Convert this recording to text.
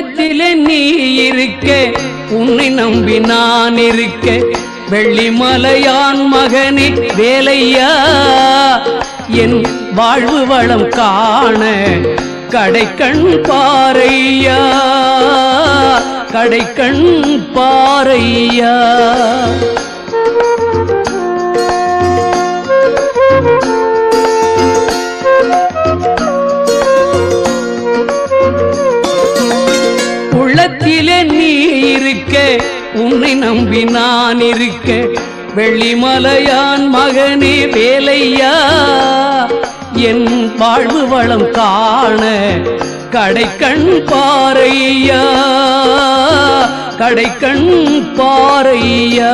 உள்ளத்திலே நீ இருக்க உன்னை நம்பி நான் இருக்க வெள்ளிமலையான் மகனே வேலையா என் வாழ்வு வளம் காண கடைக்கண் பாரையா கடைக்கண் பாரையா உள்ளத்திலே நீ இருக்க உன்னை நம்பி நான் இருக்க வெள்ளிமலையான் மகனே வேலையா என் வாழ்வு வளம் காண கடைக்கண் பாரையா கடைக்கண் பாரையா